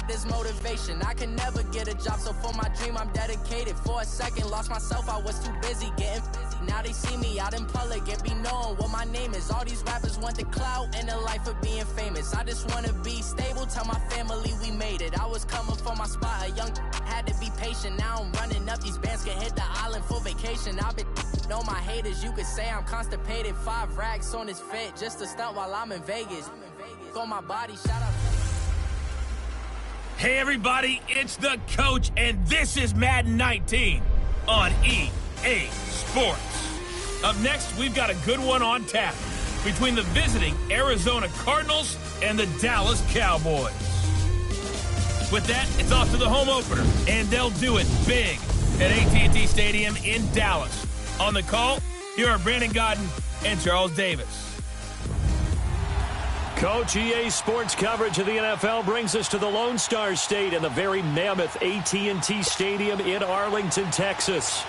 this motivation. I can never get a job, so for my dream I'm dedicated. For a second, lost myself, I was too busy getting busy. Now they see me out in public and be knowing what my name is. All these rappers want the clout and the life of being famous. I just wanna be stable, tell my family we made it. I was coming for my spot, a young had to be patient. Now I'm running up, these bands can hit the island for vacation. I've been know my haters, you could say I'm constipated. 5 racks on his fit, just a stunt while I'm in Vegas. On my body, shout out. Hey everybody, it's the coach, and this is Madden 19 on EA Sports. Up next, we've got a good one on tap between the visiting Arizona Cardinals and the Dallas Cowboys. With that, it's off to the home opener, and they'll do it big at AT&T Stadium in Dallas. On the call, here are Brandon Godden and Charles Davis. Coach, EA Sports coverage of the NFL brings us to the Lone Star State and the very mammoth AT&T Stadium in Arlington, Texas.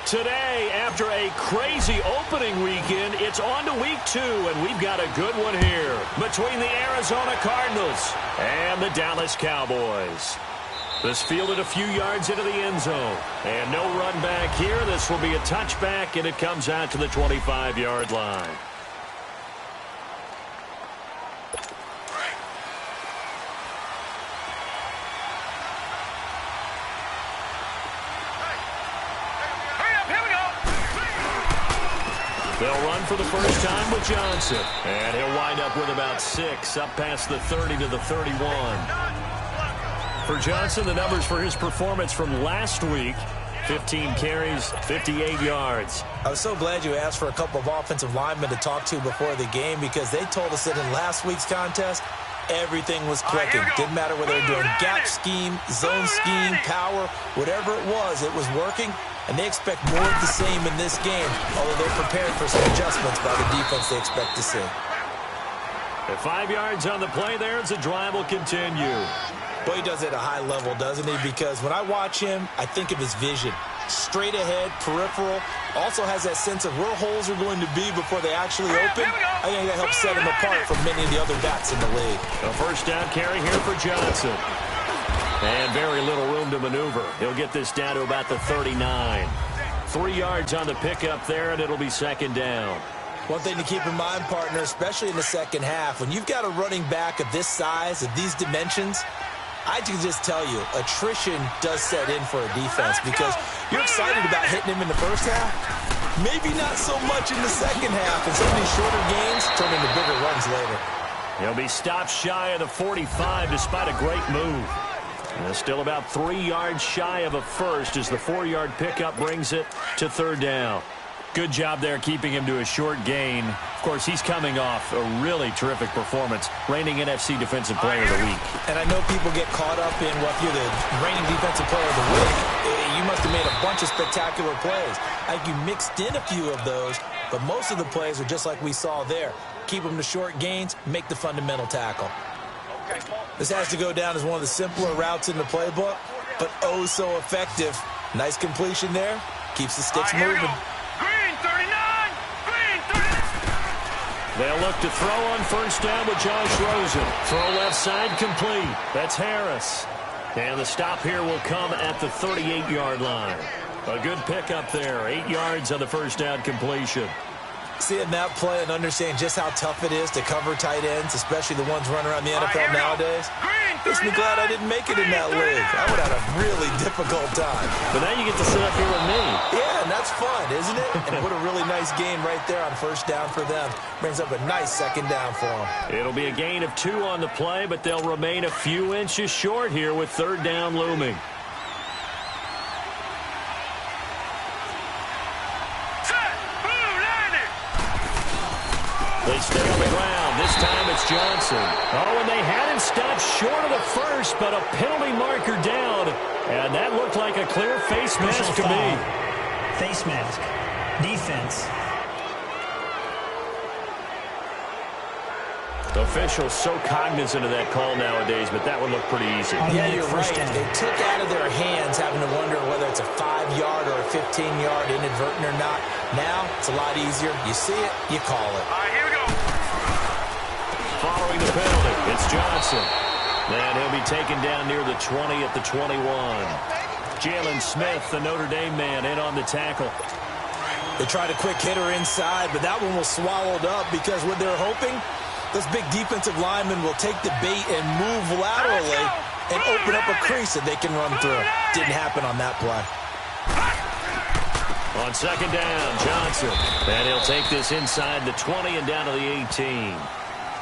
Today, after a crazy opening weekend, it's on to week 2, and we've got a good one here between the Arizona Cardinals and the Dallas Cowboys. This fielded a few yards into the end zone, and no run back here. This will be a touchback, and it comes out to the 25-yard line. They'll run for the first time with Johnson. And he'll wind up with about 6, up past the 30 to the 31. For Johnson, the numbers for his performance from last week: 15 carries, 58 yards. I was so glad you asked for a couple of offensive linemen to talk to before the game, because they told us that in last week's contest, everything was clicking. Didn't matter whether they were doing gap scheme, zone scheme, power, whatever it was working. And they expect more of the same in this game, although they're prepared for some adjustments by the defense they expect to see. At 5 yards on the play there, as the drive will continue. Boy, he does it at a high level, doesn't he? Because when I watch him, I think of his vision. Straight ahead, peripheral. Also has that sense of where holes are going to be before they actually open. I think that helps set him apart from many of the other backs in the league. A first down carry here for Johnson. And very little room to maneuver. He'll get this down to about the 39. 3 yards on the pickup there, and it'll be second down. One thing to keep in mind, partner, especially in the second half, when you've got a running back of this size, of these dimensions, I can just tell you, attrition does set in for a defense, because you're excited about hitting him in the first half. Maybe not so much in the second half, and some of these shorter gains turn into bigger runs later. He'll be stopped shy of the 45 despite a great move. And still about 3 yards shy of a first as the 4-yard pickup brings it to third down. Good job there keeping him to a short gain. Of course, he's coming off a really terrific performance, reigning NFC Defensive Player of the Week. And I know people get caught up in, well, if you're the reigning Defensive Player of the Week, you must have made a bunch of spectacular plays. I think you mixed in a few of those, but most of the plays are just like we saw there. Keep them to short gains, make the fundamental tackle. This has to go down as one of the simpler routes in the playbook, but oh so effective. Nice completion there. Keeps the sticks moving. Green 39! Green 39! They'll look to throw on first down with Josh Rosen. Throw left side complete. That's Harris. And the stop here will come at the 38-yard line. A good pickup there. 8 yards on the first down completion. Seeing that play and understanding just how tough it is to cover tight ends, especially the ones running around the NFL nowadays, makes me glad I didn't make it in that league. I would have had a really difficult time. But now you get to sit up here with me. Yeah, and that's fun, isn't it? And put a really nice game right there on first down for them. Brings up a nice second down for them. It'll be a gain of 2 on the play, but they'll remain a few inches short here with third down looming. They stay on the ground. This time it's Johnson. Oh, and they had him stopped short of the first, but a penalty marker down. And that looked like a clear face mask to me. Face mask. Defense. The officials so cognizant of that call nowadays, but that would look pretty easy. Yeah, you're right. They took out of their hands having to wonder whether it's a 5-yard or a 15-yard inadvertent or not. Now, it's a lot easier. You see it, you call it. All right, here we go. Following the penalty, it's Johnson. And he'll be taken down near the 20 at the 21. Jalen Smith, the Notre Dame man, in on the tackle. They tried a quick hitter inside, but that one was swallowed up because what they're hoping, this big defensive lineman will take the bait and move laterally and open up a crease that they can run through. Didn't happen on that play. On second down, Johnson. And he'll take this inside the 20 and down to the 18.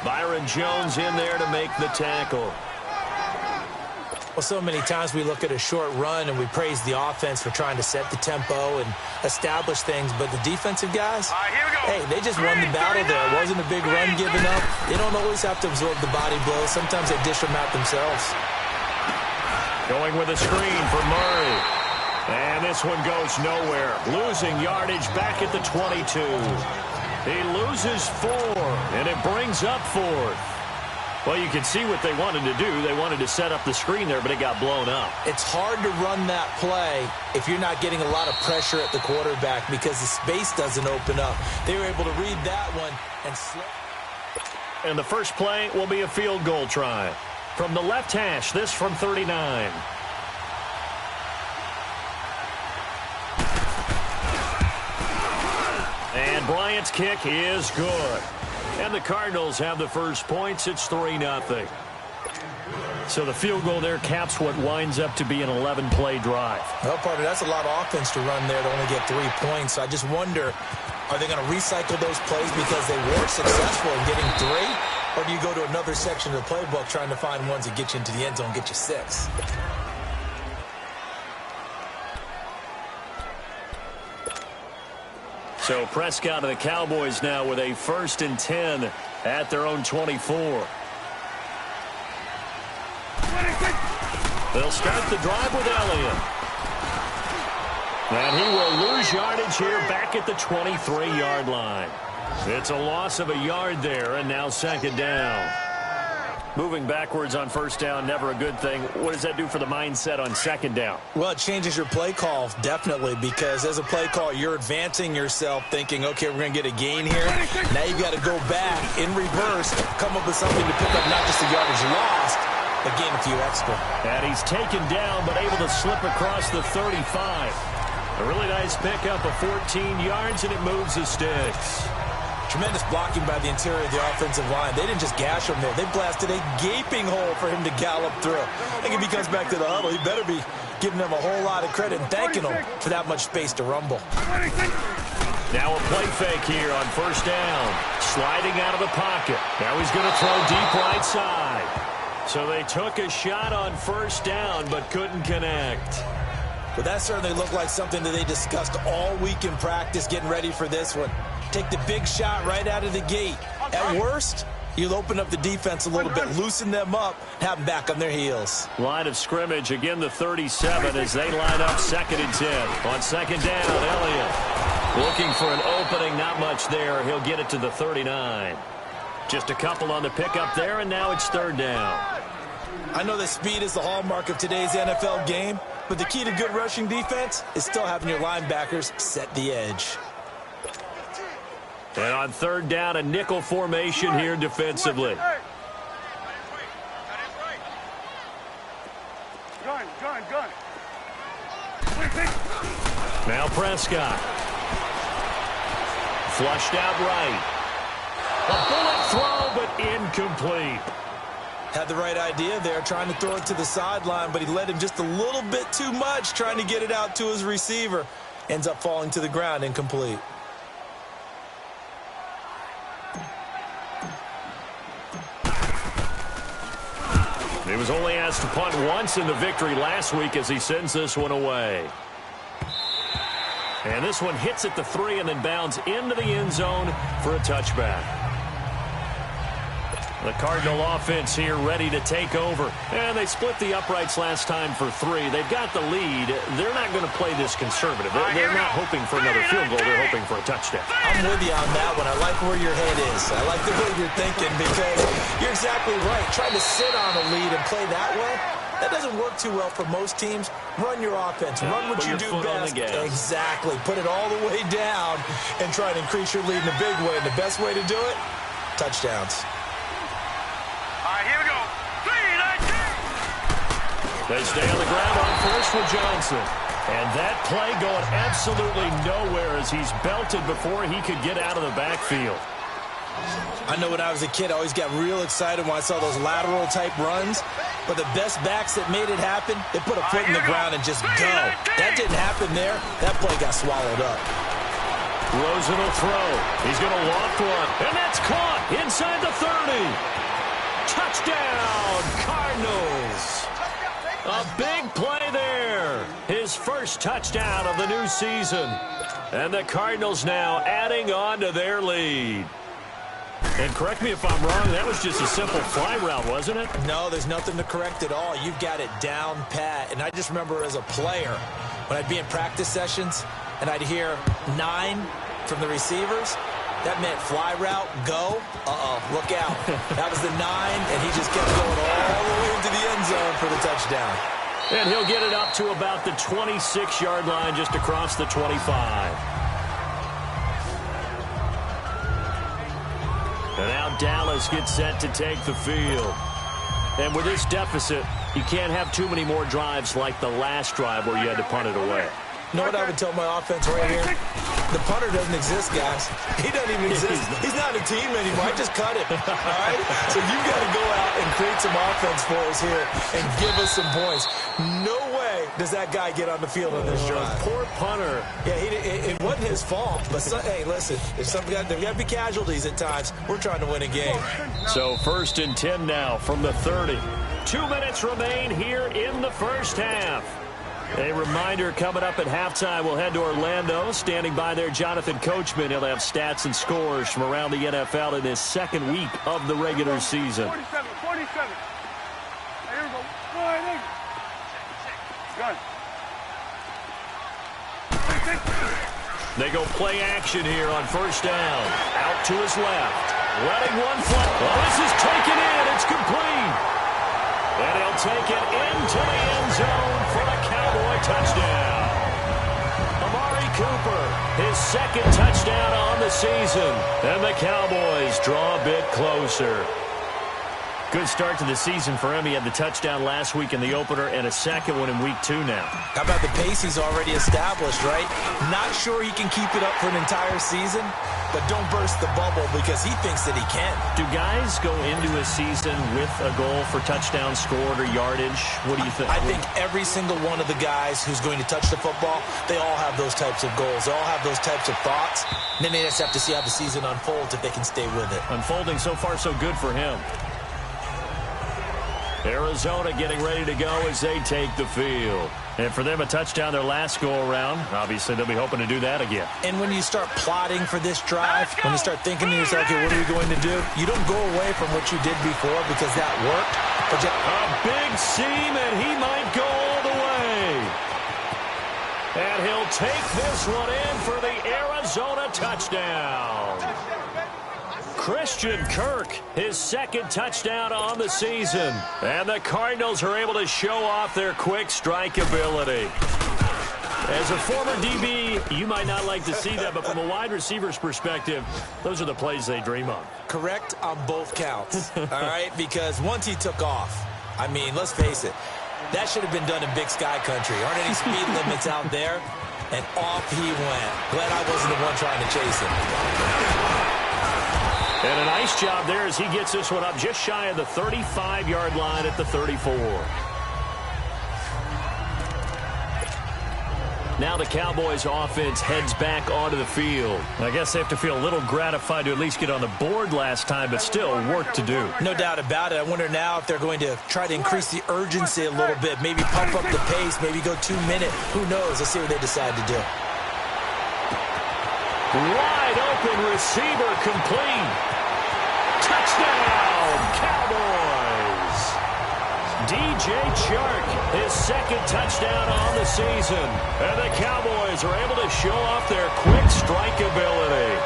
Byron Jones in there to make the tackle. Well, so many times we look at a short run and we praise the offense for trying to set the tempo and establish things, but the defensive guys, hey, they just won the battle there. It wasn't a big run given up. They don't always have to absorb the body blows. Sometimes they dish them out themselves. Going with a screen for Murray. And this one goes nowhere. Losing yardage back at the 22. He loses 4, and it brings up 4th. Well, you can see what they wanted to do. They wanted to set up the screen there, but it got blown up. It's hard to run that play if you're not getting a lot of pressure at the quarterback because the space doesn't open up. They were able to read that one and slip. And the first play will be a field goal try. From the left hash, this from 39. And Bryant's kick is good. And the Cardinals have the first points. It's 3-0. So the field goal there caps what winds up to be an 11-play drive. Well, partner, that's a lot of offense to run there to only get 3 points. So I just wonder, are they going to recycle those plays because they were successful in getting 3? Or do you go to another section of the playbook trying to find ones that get you into the end zone and get you 6? So Prescott and the Cowboys now with a 1st and 10 at their own 24. They'll start the drive with Elliott. And he will lose yardage here back at the 23-yard line. It's a loss of a yard there, and now second down. Moving backwards on first down, never a good thing. What does that do for the mindset on second down? Well, it changes your play call, definitely, because as a play call, you're advancing yourself thinking, okay, we're going to get a gain here. Now you've got to go back in reverse, come up with something to pick up not just the yardage lost, but gain a few extra. And he's taken down, but able to slip across the 35. A really nice pickup of 14 yards, and it moves the sticks. Tremendous blocking by the interior of the offensive line. They didn't just gash him there. They blasted a gaping hole for him to gallop through. I think if he comes back to the huddle, he better be giving them a whole lot of credit and thanking them for that much space to rumble. Now a play fake here on first down. Sliding out of the pocket. Now he's going to throw deep right side. So they took a shot on first down but couldn't connect. But that certainly looked like something that they discussed all week in practice getting ready for this one. Take the big shot right out of the gate. At worst, you'll open up the defense a little bit, loosen them up, have them back on their heels. Line of scrimmage, again the 37 as they line up 2nd and 10. On second down, Elliott looking for an opening, not much there. He'll get it to the 39. Just a couple on the pickup there, and now it's 3rd down. I know that speed is the hallmark of today's NFL game, but the key to good rushing defense is still having your linebackers set the edge. And on 3rd down, a nickel formation here defensively. Gun. Now Prescott. Flushed out right. A bullet throw, but incomplete. Had the right idea there, trying to throw it to the sideline, but he led him just a little bit too much, trying to get it out to his receiver. Ends up falling to the ground, incomplete. He was only asked to punt once in the victory last week as he sends this one away. And this one hits at the 3 and then bounds into the end zone for a touchback. The Cardinal offense here ready to take over. And they split the uprights last time for 3. They've got the lead. They're not going to play this conservative. They're not hoping for another field goal. They're hoping for a touchdown. I'm with you on that one. I like where your head is. I like the way you're thinking because you're exactly right. Trying to sit on a lead and play that way, that doesn't work too well for most teams. Run your offense. Run what you do best. Exactly. Put it all the way down and try to increase your lead in a big way. And the best way to do it, touchdowns. All right, here we go. 3, 9, 10. They stay on the ground on first with Johnson. And that play going absolutely nowhere as he's belted before he could get out of the backfield. I know when I was a kid, I always got real excited when I saw those lateral-type runs. But the best backs that made it happen, they put a foot in the ground and just go. That didn't happen there. That play got swallowed up. Rosen will throw. He's going to loft one. And that's caught inside the 30. Touchdown, Cardinals. A big play there. His first touchdown of the new season. And the Cardinals now adding on to their lead. And correct me if I'm wrong, that was just a simple fly route, wasn't it? No, there's nothing to correct at all. You've got it down pat. And I just remember as a player, when I'd be in practice sessions and I'd hear 9 from the receivers, that meant fly route, go. Look out. That was the 9, and he just kept going all the way into the end zone for the touchdown. And he'll get it up to about the 26-yard line, just across the 25. And now Dallas gets set to take the field. And with this deficit, you can't have too many more drives like the last drive where you had to punt it away. You know what I would tell my offense right here? The punter doesn't exist, guys. He doesn't even exist. He's not a team anymore. I just cut him. All right? So you've got to go out and create some offense for us here and give us some points. No way does that guy get on the field on this drive. Poor punter. Yeah, it wasn't his fault. But, hey, listen, there's got to be casualties at times. We're trying to win a game. So 1st and 10 now from the 30. 2 minutes remain here in the first half. A reminder, coming up at halftime, we'll head to Orlando. Standing by there, Jonathan Coachman. He'll have stats and scores from around the NFL in his second week of the regular season. 47. Here we go. Good. They go play action here on first down. Out to his left. Running one foot. Oh, this is taken in. It's complete. And he'll take it into the end zone for a Cowboy touchdown. Amari Cooper, his second touchdown on the season. And the Cowboys draw a bit closer. Good start to the season for him. He had the touchdown last week in the opener and a second one in week 2 now. How about the pace he's already established, right? Not sure he can keep it up for an entire season, but don't burst the bubble because he thinks that he can. Do guys go into a season with a goal for touchdown scored or yardage? What do you think? I think every single one of the guys who's going to touch the football, they all have those types of goals. They all have those types of thoughts. And then they just have to see how the season unfolds if they can stay with it. Unfolding so far so good for him. Arizona getting ready to go as they take the field. And for them, a touchdown their last go-around. Obviously, they'll be hoping to do that again. And when you start plotting for this drive, when you start thinking to yourself, okay, what are we going to do? You don't go away from what you did before because that worked. But a big seam, and he might go all the way. And he'll take this one in for the Arizona touchdown. Christian Kirk, his second touchdown on the season. And the Cardinals are able to show off their quick strike ability. As a former DB, you might not like to see that, but from a wide receiver's perspective, those are the plays they dream of. Correct on both counts, all right? Because once he took off, I mean, let's face it, that should have been done in Big Sky Country. Aren't any speed limits out there? And off he went. Glad I wasn't the one trying to chase him. And a nice job there as he gets this one up just shy of the 35-yard line at the 34. Now the Cowboys offense heads back onto the field. I guess they have to feel a little gratified to at least get on the board last time, but still work to do. No doubt about it. I wonder now if they're going to try to increase the urgency a little bit, maybe pump up the pace, maybe go 2 minute. Who knows? Let's see what they decide to do. Wide open receiver complete. Touchdown, Cowboys. DJ Chark, his second touchdown on the season. And the Cowboys are able to show off their quick strike ability.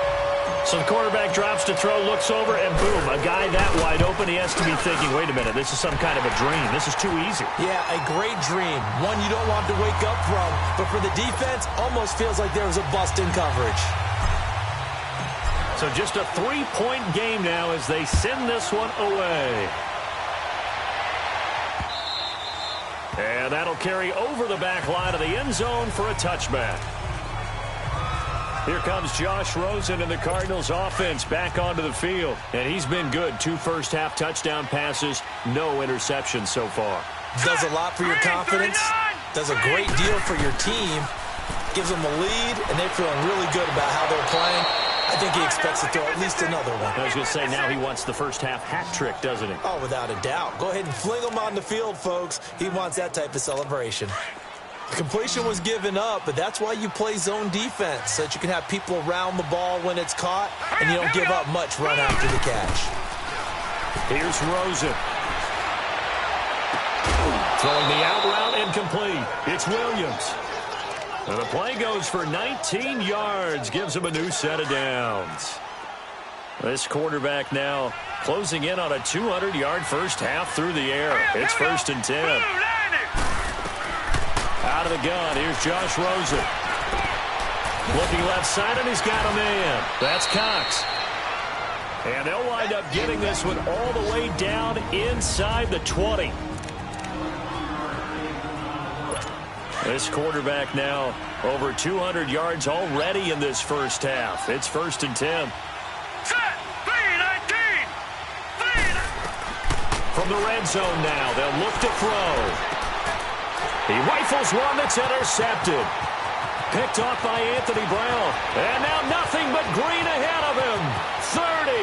So the quarterback drops to throw, looks over, and boom, a guy that wide open, he has to be thinking, wait a minute, this is some kind of a dream. This is too easy. Yeah, a great dream. One you don't want to wake up from. But for the defense, almost feels like there was a bust in coverage. So just a 3-point game now as they send this one away. And that'll carry over the back line of the end zone for a touchback. Here comes Josh Rosen and the Cardinals offense back onto the field. And he's been good. 2 first-half touchdown passes, no interceptions so far. Does a lot for your confidence. Does a great deal for your team. Gives them a lead, and they're feeling really good about how they're playing. I think he expects to throw at least another one. I was going to say, now he wants the first-half hat trick, doesn't he? Oh, without a doubt. Go ahead and fling him on the field, folks. He wants that type of celebration. The completion was given up, but that's why you play zone defense, so that you can have people around the ball when it's caught, and you don't give up much run after the catch. Here's Rosen. Throwing the out route incomplete. It's Williams. And the play goes for 19 yards, gives him a new set of downs. This quarterback now closing in on a 200-yard first half through the air. It's 1st and 10. Out of the gun, here's Josh Rosen. Looking left side, and he's got a man. That's Cox. And they'll wind up getting this one all the way down inside the 20. This quarterback now over 200 yards already in this first half. It's 1st and 10. Set, 3-19. From the red zone now, they'll look to throw. He rifles one that's intercepted. Picked off by Anthony Brown. And now nothing but green ahead of him. 30,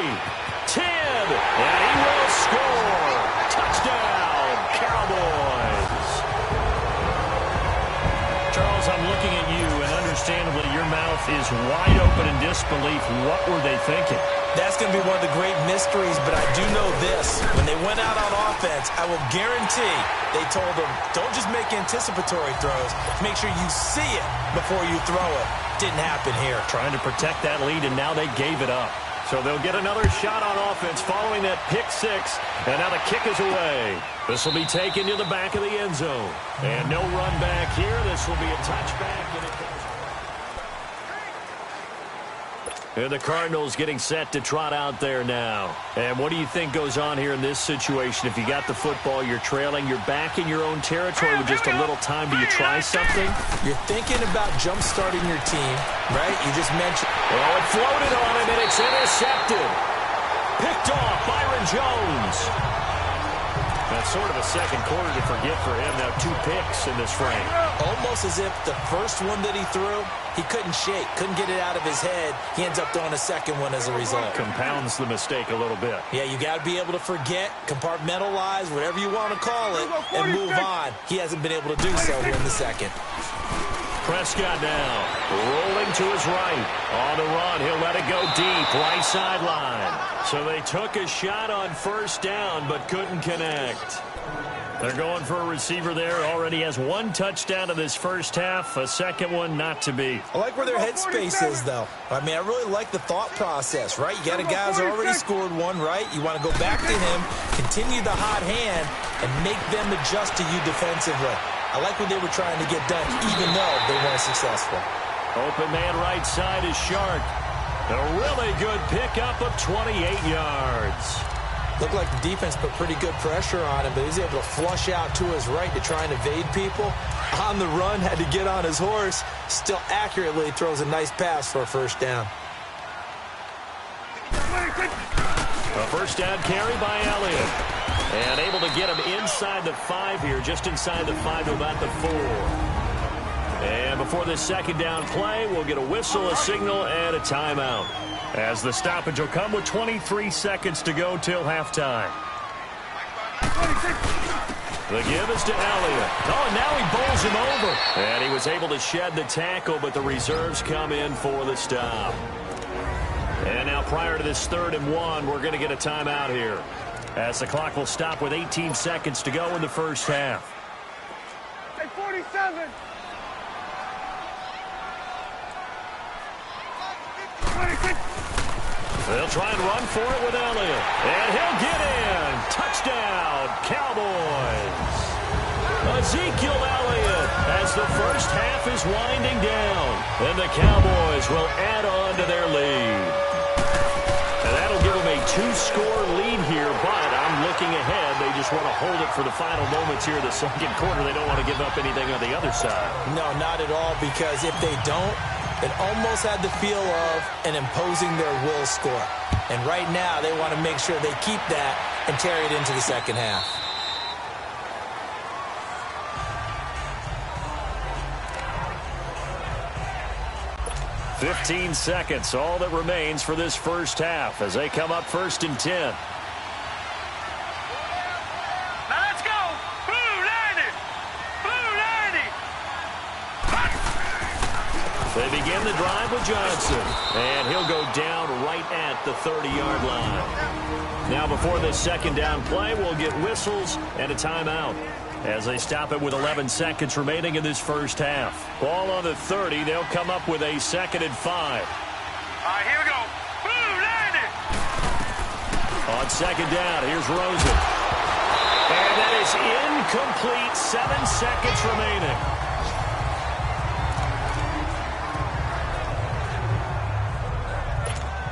10, and he will score. Touchdown, Cowboys. Charles, I'm looking at you, and understandably your mouth is wide open in disbelief. What were they thinking? That's going to be one of the great mysteries, but I do know this. When they went out on offense, I will guarantee they told them, don't just make anticipatory throws. Make sure you see it before you throw it. Didn't happen here. Trying to protect that lead, and now they gave it up. So they'll get another shot on offense following that pick six, and now the kick is away. This will be taken to the back of the end zone. And no run back here. This will be a touchback. And the Cardinals getting set to trot out there now. And what do you think goes on here in this situation? If you got the football, you're trailing, you're back in your own territory with just a little time. Do you try something? You're thinking about jump-starting your team, right? You just mentioned. Well, it floated on him, and it's intercepted. Picked off Byron Jones. That's sort of a second quarter to forget for him. Now 2 picks in this frame. Almost as if the first one that he threw, he couldn't shake, couldn't get it out of his head. He ends up throwing a second one as a result. Compounds the mistake a little bit. Yeah, you got to be able to forget, compartmentalize, whatever you want to call it, and move on. He hasn't been able to do so here in the second. Prescott now rolling to his right. On the run, he'll let it go deep, right sideline. So they took a shot on first down, but couldn't connect. They're going for a receiver there. Already has 1 touchdown in this first half. A second one not to be. I like where their headspace is, though. I mean, I really like the thought process, right? You got a guy who's already scored one, right? You want to go back to him, continue the hot hand, and make them adjust to you defensively. I like what they were trying to get done, even though they weren't successful. Open man right side is Shark. A really good pickup of 28 yards. Looked like the defense put pretty good pressure on him, but he was able to flush out to his right to try and evade people. On the run, had to get on his horse. Still accurately throws a nice pass for a first down. A first down carry by Elliott. And able to get him inside the 5 here, just inside the 5 to about the 4. And before this second down play, we'll get a whistle, a signal, and a timeout. As the stoppage will come with 23 seconds to go till halftime. The give is to Elliott. Oh, and now he bowls him over. And he was able to shed the tackle, but the reserves come in for the stop. And now prior to this 3rd and 1, we're going to get a timeout here, as the clock will stop with 18 seconds to go in the first half. Hey, 47. 26. They'll try and run for it with Elliott. And he'll get in. Touchdown, Cowboys. Ezekiel Elliott as the first half is winding down. And the Cowboys will add on to their lead. And that'll give them a 2-score lead here, but I'm looking looking ahead. They just want to hold it for the final moments here in the second quarter. They don't want to give up anything on the other side. No, not at all, because if they don't, it almost had the feel of an imposing their will score. And right now, they want to make sure they keep that and carry it into the second half. "15 seconds, all that remains for this first half as they come up 1st and 10. Now let's go! Blue 90! Blue 90! They begin the drive with Johnson, and he'll go down right at the 30-yard line. Now before this second down play, we'll get whistles and a timeout as they stop it with 11 seconds remaining in this first half. Ball on the 30. They'll come up with a 2nd and 5. All right, here we go. Blue 90! On second down, here's Rosen. And that is incomplete. 7 seconds remaining.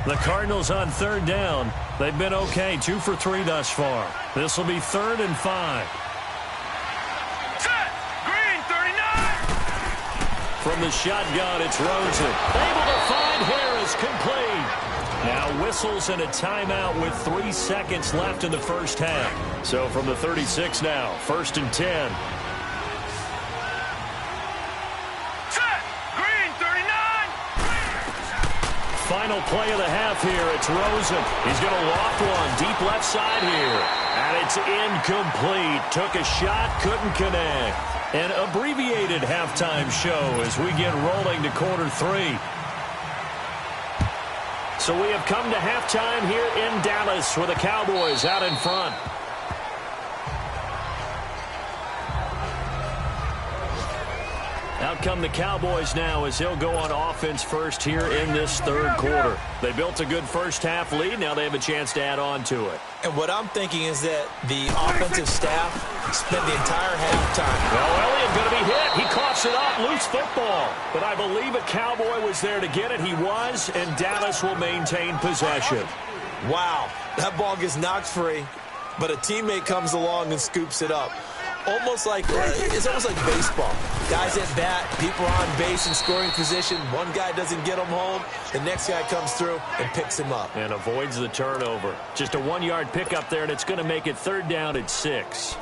The Cardinals on 3rd down. They've been okay, 2 for 3 thus far. This will be 3rd and 5. Set! Green 39! From the shotgun, it's Rosen. Able to find Harris, complete. Now whistles and a timeout with 3 seconds left in the first half. So from the 36 now, 1st and 10. Set! Green 39! Final play of the half here. It's Rosen. He's going to loft one deep left side here. And it's incomplete. Took a shot, couldn't connect. An abbreviated halftime show as we get rolling to quarter 3. So we have come to halftime here in Dallas with the Cowboys out in front. Out come the Cowboys now as he'll go on offense first here in this 3rd quarter. They built a good first half lead. Now they have a chance to add on to it. And what I'm thinking is that the offensive staff spent the entire halftime. Well, Elliott going to be hit. He coughs it up. Loose football. But I believe a Cowboy was there to get it. He was, and Dallas will maintain possession. Wow, that ball gets knocked free, but a teammate comes along and scoops it up. It's almost like baseball. Guys at bat, people are on base in scoring position. One guy doesn't get him home. The next guy comes through and picks him up. And avoids the turnover. Just a 1-yard pickup there, and it's going to make it 3rd down at 6.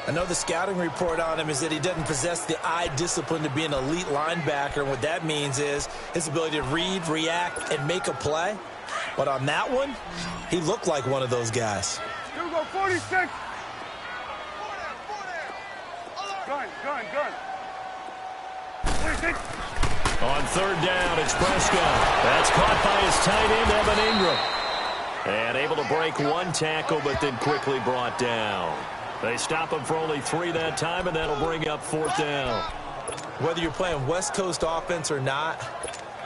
I know the scouting report on him is that he doesn't possess the eye discipline to be an elite linebacker. And what that means is his ability to read, react, and make a play. But on that one, he looked like one of those guys. Here we go, 46! Gun. 46! On 3rd down, it's Prescott. That's caught by his tight end, Evan Ingram. And able to break 1 tackle, but then quickly brought down. They stop him for only 3 that time, and that'll bring up 4th down. Whether you're playing West Coast offense or not,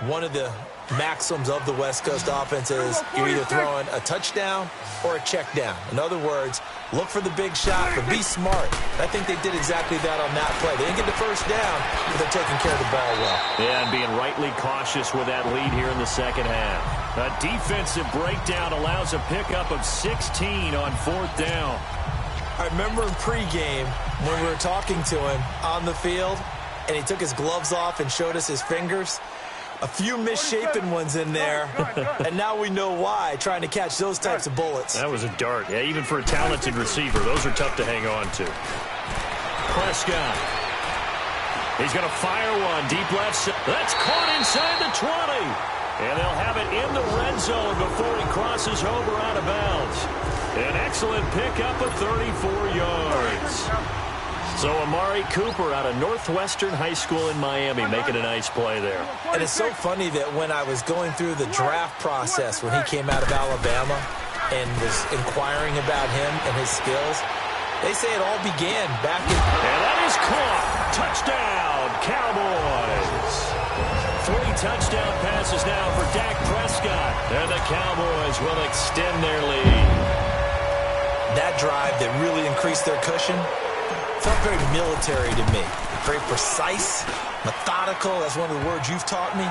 one of the maxims of the West Coast offense is you're either throwing a touchdown or a check down. In other words, look for the big shot, but be smart. I think they did exactly that on that play. They didn't get the first down, but they're taking care of the ball well. Yeah, and being rightly cautious with that lead here in the second half. A defensive breakdown allows a pickup of 16 on 4th down. I remember in pregame when we were talking to him on the field, and he took his gloves off and showed us his fingers. A few misshapen ones in there, and now we know why, trying to catch those types of bullets. That was a dart. Yeah, even for a talented receiver, those are tough to hang on to. Prescott. He's going to fire one deep left side. That's caught inside the 20. And they'll have it in the red zone before he crosses over out of bounds. An excellent pickup of 34 yards. So Amari Cooper out of Northwestern High School in Miami making a nice play there. And it's so funny that when I was going through the draft process when he came out of Alabama and was inquiring about him and his skills, they say it all began back in... And that is caught. Touchdown, Cowboys. 3 touchdown passes now for Dak Prescott. And the Cowboys will extend their lead. That drive that really increased their cushion felt very military to me. Very precise, methodical. That's one of the words you've taught me.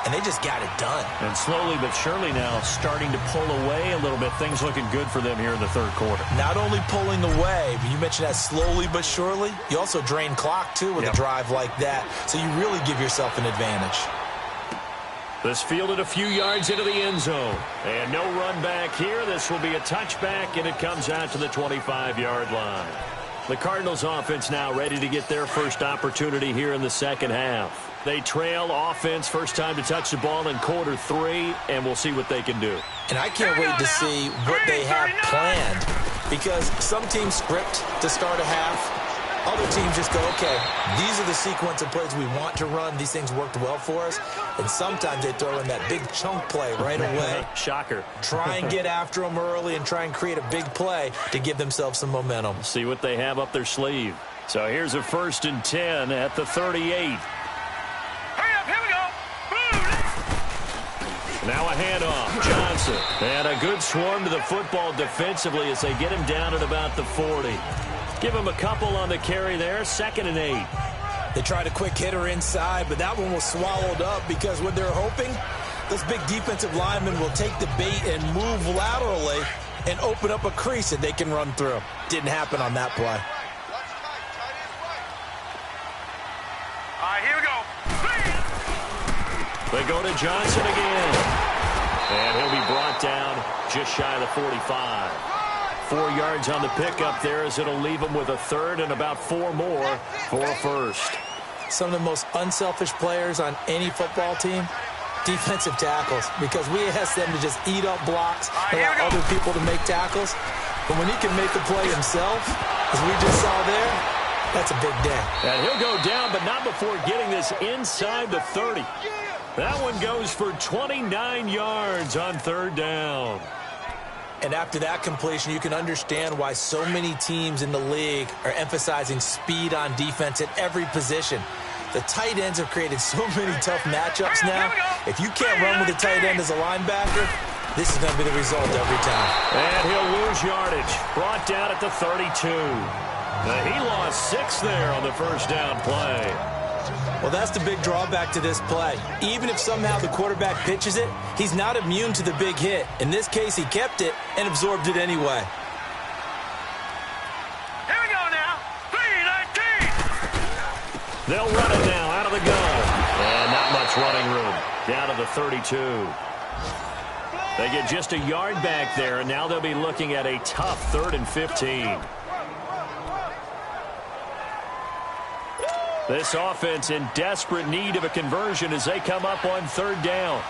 and they just got it done. And slowly but surely now starting to pull away a little bit. Things looking good for them here in the third quarter. Not only pulling away, but you mentioned that slowly but surely. You also drain clock, too, with a drive like that. So you really give yourself an advantage. This fielded a few yards into the end zone. And no run back here. This will be a touchback, and it comes out to the 25-yard line. The Cardinals offense now ready to get their first opportunity here in the second half. They trail offense first time to touch the ball in quarter 3, and we'll see what they can do. And I can't wait to see what they have planned, because some teams script to start a half. Other teams just go, okay, these are the sequence of plays we want to run. These things worked well for us. And sometimes they throw in that big chunk play right away. Shocker. Try and get after them early and try and create a big play to give themselves some momentum. See what they have up their sleeve. So here's a 1st and 10 at the 38. Hurry up, here we go. Now a handoff. Johnson. And a good swarm to the football defensively as they get him down at about the 40. Give him a couple on the carry there. 2nd and 8. They tried a quick hitter inside, but that one was swallowed up because what they're hoping, those big defensive linemen will take the bait and move laterally and open up a crease that they can run through. Didn't happen on that play. All right, here we go. They go to Johnson again. And he'll be brought down just shy of the 45. 4 yards on the pickup there as it'll leave him with a 3rd and about 4 more for a 1st. Some of the most unselfish players on any football team, defensive tackles, because we ask them to just eat up blocks and allow other people to make tackles. But when he can make the play himself, as we just saw there, that's a big day. And he'll go down, but not before getting this inside the 30. That one goes for 29 yards on 3rd down. And after that completion, you can understand why so many teams in the league are emphasizing speed on defense at every position. The tight ends have created so many tough matchups now. If you can't run with a tight end as a linebacker, this is going to be the result every time. And he'll lose yardage. Brought down at the 32. He lost 6 there on the first down play. Well, that's the big drawback to this play. Even if somehow the quarterback pitches it, he's not immune to the big hit. In this case, he kept it and absorbed it anyway. Here we go now. 3-19. They'll run it now out of the gun. And not much running room. Down to the 32. They get just a yard back there, and now they'll be looking at a tough 3rd and 15. This offense in desperate need of a conversion as they come up on 3rd down.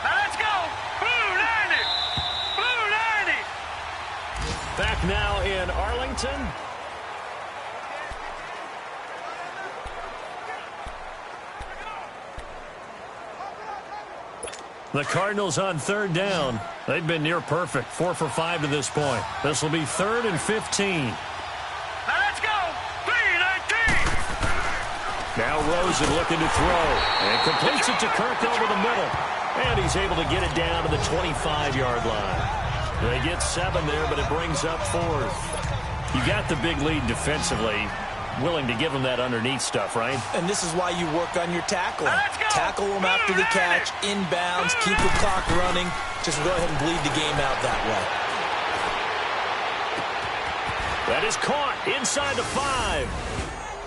Now let's go. Blue 90. Blue 90. Back now in Arlington. The Cardinals on 3rd down. They've been near perfect. 4 for 5 to this point. This will be 3rd and 15. Now let's go. 3-19. Now Rosen looking to throw. And completes it to Kirk over the middle. And he's able to get it down to the 25-yard line. They get 7 there, but it brings up 4th. You got the big lead defensively. Willing to give them that underneath stuff, right? And this is why you work on your tackling. Tackle them after the catch, inbounds, keep the clock running. Just go ahead and bleed the game out that way. That is caught inside the 5.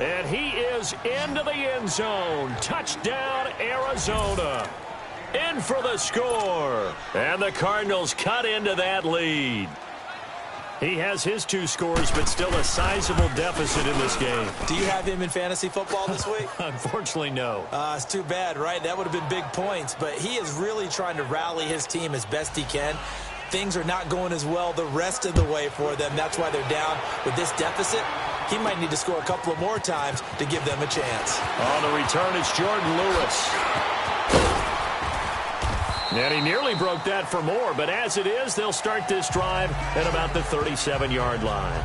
And he is into the end zone. Touchdown, Arizona. In for the score. And the Cardinals cut into that lead. He has his 2 scores, but still a sizable deficit in this game. Do you have him in fantasy football this week? Unfortunately, no. It's too bad, right? That would have been big points. But he is really trying to rally his team as best he can. Things are not going as well the rest of the way for them. That's why they're down with this deficit. He might need to score a couple of more times to give them a chance. On the return, it's Jordan Lewis. And he nearly broke that for more, but as it is, they'll start this drive at about the 37-yard line.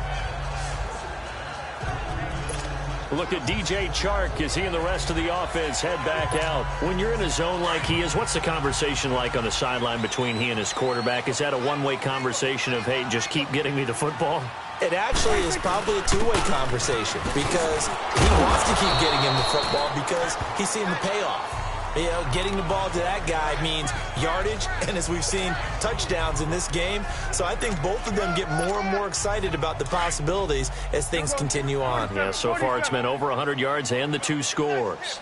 Look at DJ Chark as he and the rest of the offense head back out. When you're in a zone like he is, what's the conversation like on the sideline between he and his quarterback? Is that a one-way conversation of, hey, just keep getting me the football? It actually is probably a two-way conversation because he wants to keep getting him the football because he's seeing the payoff. You know, getting the ball to that guy means yardage, and as we've seen, touchdowns in this game. So I think both of them get more and more excited about the possibilities as things continue on. Yeah, so far it's been over 100 yards and the 2 scores.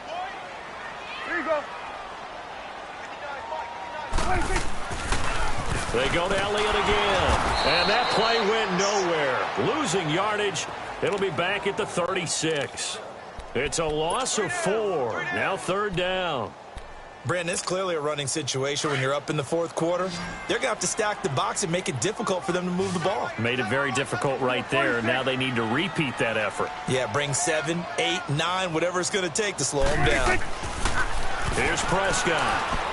Here you go. They go to Elliott again, and that play went nowhere. Losing yardage, it'll be back at the 36. It's a loss of 4. Now 3rd down. Brandon, it's clearly a running situation when you're up in the 4th quarter. They're going to have to stack the box and make it difficult for them to move the ball. Made it very difficult right there. Now they need to repeat that effort. Yeah, bring 7, 8, 9, whatever it's going to take to slow them down. Here's Prescott.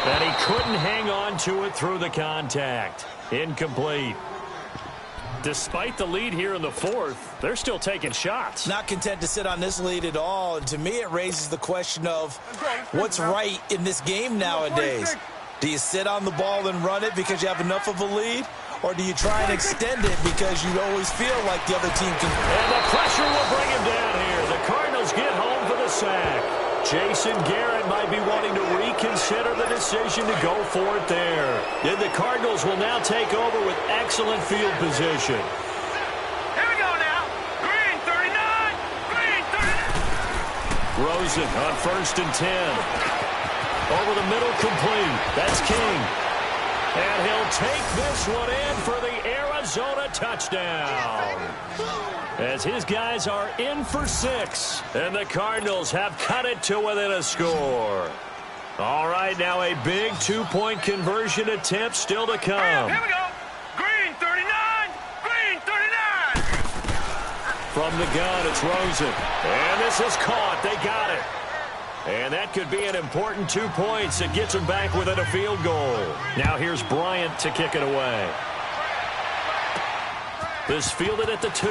And he couldn't hang on to it through the contact. Incomplete. Despite the lead here in the 4th, they're still taking shots. Not content to sit on this lead at all. And to me, it raises the question of what's right in this game nowadays. Do you sit on the ball and run it because you have enough of a lead? Or do you try and extend it because you always feel like the other team can? And the pressure will bring him down here. The Cardinals get home for the sack. Jason Garrett might be wanting to reconsider the decision to go for it there. Then the Cardinals will now take over with excellent field position. Here we go now. Green 39. Green 39. Rosen on 1st and 10. Over the middle, complete. That's King. And he'll take this one in for the Arizona touchdown. As his guys are in for 6. And the Cardinals have cut it to within a score. All right, now a big 2-point conversion attempt still to come. Here we go. Green 39. Green 39. From the gun, it's Rosen. And this is caught. They got it. And that could be an important 2 points. It gets them back within a field goal. Now here's Bryant to kick it away. This fielded at the 2.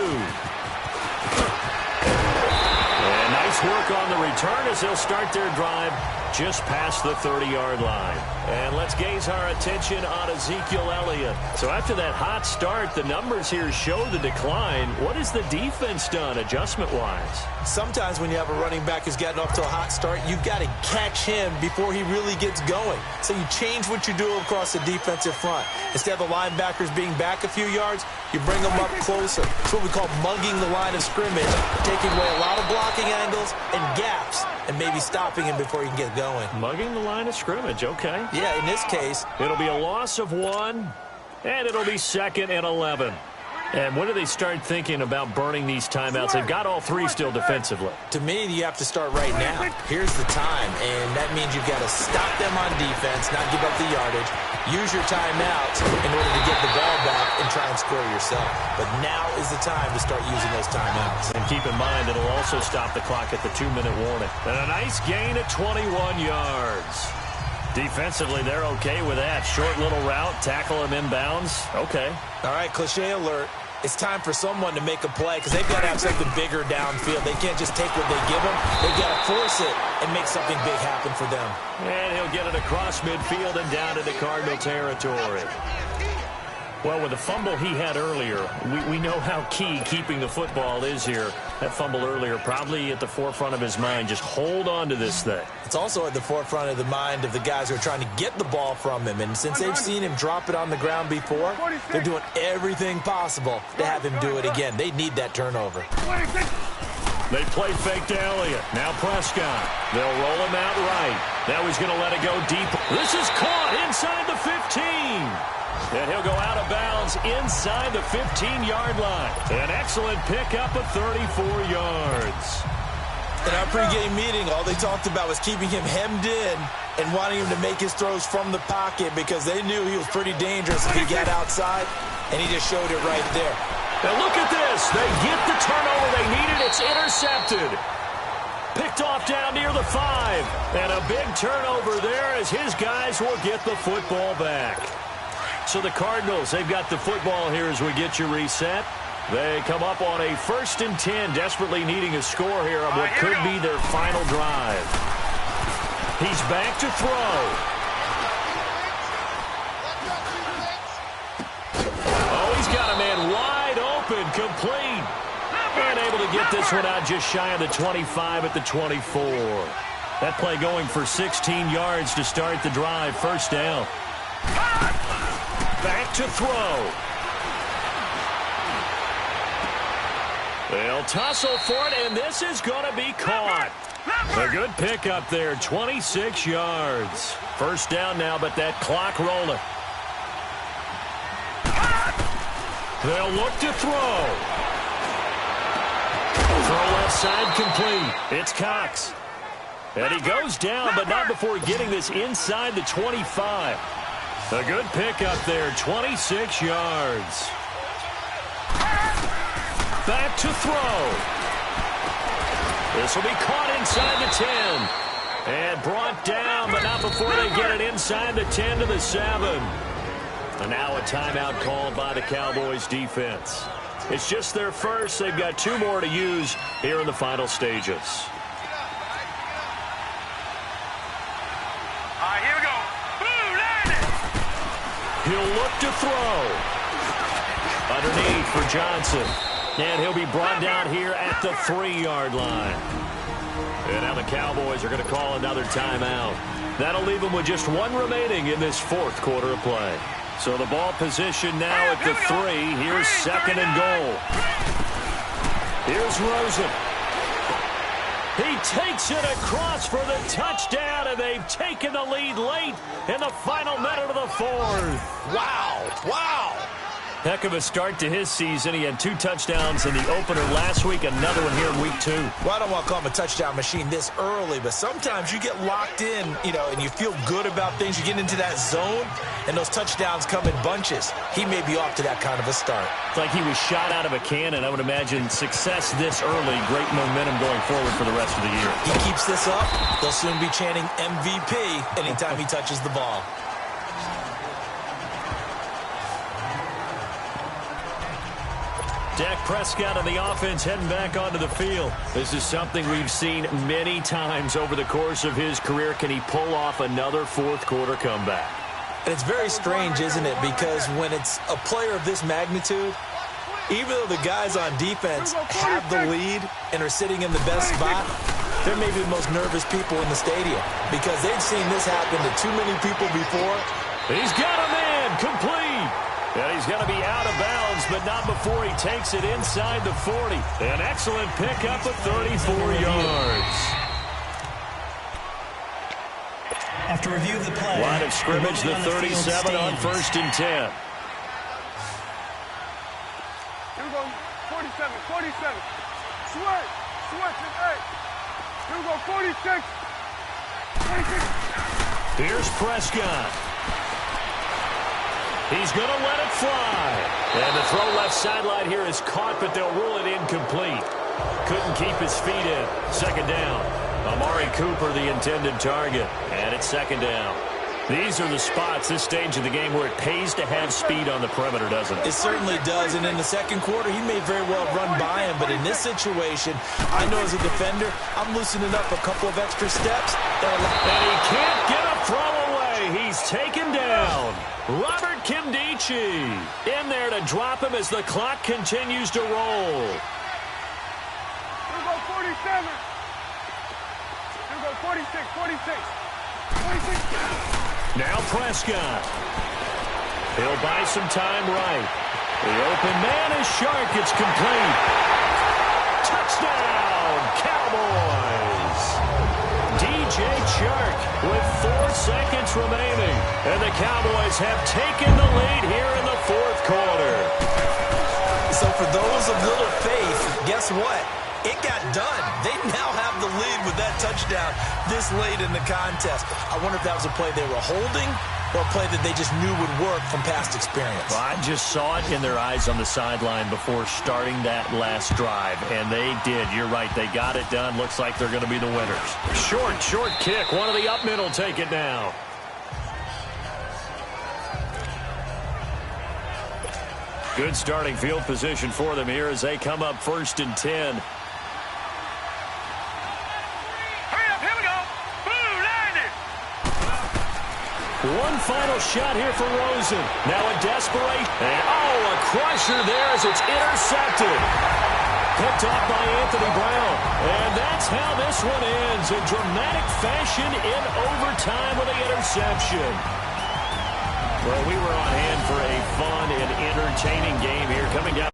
And nice work on the return as they'll start their drive just past the 30-yard line. And let's gaze our attention on Ezekiel Elliott. So after that hot start, the numbers here show the decline. What has the defense done adjustment-wise? Sometimes when you have a running back who's gotten off to a hot start, you've got to catch him before he really gets going. So you change what you do across the defensive front. Instead of the linebackers being back a few yards, you bring them up closer. It's what we call mugging the line of scrimmage, taking away a lot of blocking angles and gaps, and maybe stopping him before he can get going. Mugging the line of scrimmage, okay. Yeah, in this case, it'll be a loss of 1, and it'll be 2nd and 11. And when do they start thinking about burning these timeouts? They've got all 3 still defensively. To me, you have to start right now. Here's the time, and that means you've got to stop them on defense, not give up the yardage, use your timeouts in order to get the ball back and try and score yourself. But now is the time to start using those timeouts. And keep in mind, it'll also stop the clock at the 2-minute warning. And a nice gain at 21 yards. Defensively, they're okay with that. Short little route, tackle him inbounds. Okay. All right, cliche alert. It's time for someone to make a play because they've got to have something bigger downfield. They can't just take what they give them. They've got to force it and make something big happen for them. And he'll get it across midfield and down into Cardinal territory. Well, with the fumble he had earlier, we know how key keeping the football is here. That fumble earlier probably at the forefront of his mind. Just hold on to this thing. It's also at the forefront of the mind of the guys who are trying to get the ball from him. And since they've seen him drop it on the ground before, they're doing everything possible to have him do it again. They need that turnover. They play fake to Elliott. Now Prescott. They'll roll him out right. Now he's going to let it go deep. This is caught inside the 15. And he'll go out of bounds inside the 15-yard line. An excellent pickup of 34 yards. In our pregame meeting, all they talked about was keeping him hemmed in and wanting him to make his throws from the pocket because they knew he was pretty dangerous if he got outside, and he just showed it right there. Now look at this. They get the turnover they needed. It's intercepted. Picked off down near the 5. And a big turnover there as his guys will get the football back. So the Cardinals, they've got the football here as we get you reset. They come up on a 1st and 10, desperately needing a score here on what could be their final drive. He's back to throw. Oh, he's got a man wide complete. And able to get this one out just shy of the 25 at the 24. That play going for 16 yards to start the drive. First down. Back to throw. They'll tussle for it, and this is going to be caught. A good pickup there, 26 yards. First down now, but that clock rolling. They'll look to throw. Throw left side complete. It's Cox. And he goes down, but not before getting this inside the 25. A good pickup there, 26 yards. Back to throw. This will be caught inside the 10. And brought down, but not before they get it inside the 10 to the 7. And now a timeout called by the Cowboys defense. It's just their first. They've got 2 more to use here in the final stages. All right, here we go. Boom, landed. He'll look to throw. Underneath for Johnson. And he'll be brought down here at the 3-yard line. And now the Cowboys are going to call another timeout. That'll leave them with just 1 remaining in this 4th quarter of play. So the ball position now at the 3. Here's 2nd and goal. Here's Rosen. He takes it across for the touchdown, and they've taken the lead late in the final minute of the 4th. Wow. Wow. Heck of a start to his season. He had 2 touchdowns in the opener last week, another one here in week 2. Well, I don't want to call him a touchdown machine this early, but sometimes you get locked in, and you feel good about things. You get into that zone, and those touchdowns come in bunches. He may be off to that kind of a start. It's like he was shot out of a cannon. I would imagine success this early, great momentum going forward for the rest of the year. He keeps this up, they'll soon be chanting MVP anytime he touches the ball. Dak Prescott and the offense heading back onto the field. This is something we've seen many times over the course of his career. Can he pull off another 4th quarter comeback? And it's very strange, isn't it? Because when it's a player of this magnitude, even though the guys on defense have the lead and are sitting in the best spot, they're maybe the most nervous people in the stadium because they've seen this happen to too many people before. He's got a man complete. And he's going to be out of bounds, but not before he takes it inside the 40. An excellent pickup of 34 yards. After review of the play, line of scrimmage, the 37 on 1st and 10. Here we go. 47. Switch. Here we go. 46. Here's Prescott. He's going to let it fly. And the throw left sideline here is caught, but they'll rule it incomplete. Couldn't keep his feet in. 2nd down. Amari Cooper, the intended target. And it's 2nd down. These are the spots, this stage of the game, where it pays to have speed on the perimeter, doesn't it? It certainly does. And in the 2nd quarter, he may very well run by him. But in this situation, I know as a defender, I'm loosening up a couple of extra steps. And he can't get a throw away. He's taken down. Robert Kimdichie in there to drop him as the clock continues to roll. Here we go, 47. Here we go, 46. Now Prescott. He'll buy some time right. The open man is Shark. It's complete. Touchdown, Cowboys. DJ Chark with 4 seconds remaining. And the Cowboys have taken the lead here in the 4th quarter. So for those of little faith, guess what? It got done. They now have the lead with that touchdown this late in the contest. I wonder if that was a play they were holding or a play that they just knew would work from past experience. Well, I just saw it in their eyes on the sideline before starting that last drive, and they did. You're right. They got it done. Looks like they're going to be the winners. Short kick. One of the up middle take it now. Good starting field position for them here as they come up 1st and 10. One final shot here for Rosen. Now a desperation. And, a crusher there as it's intercepted. Picked off by Anthony Brown. And that's how this one ends. In dramatic fashion in overtime with the interception. Well, we were on hand for a fun and entertaining game here coming down.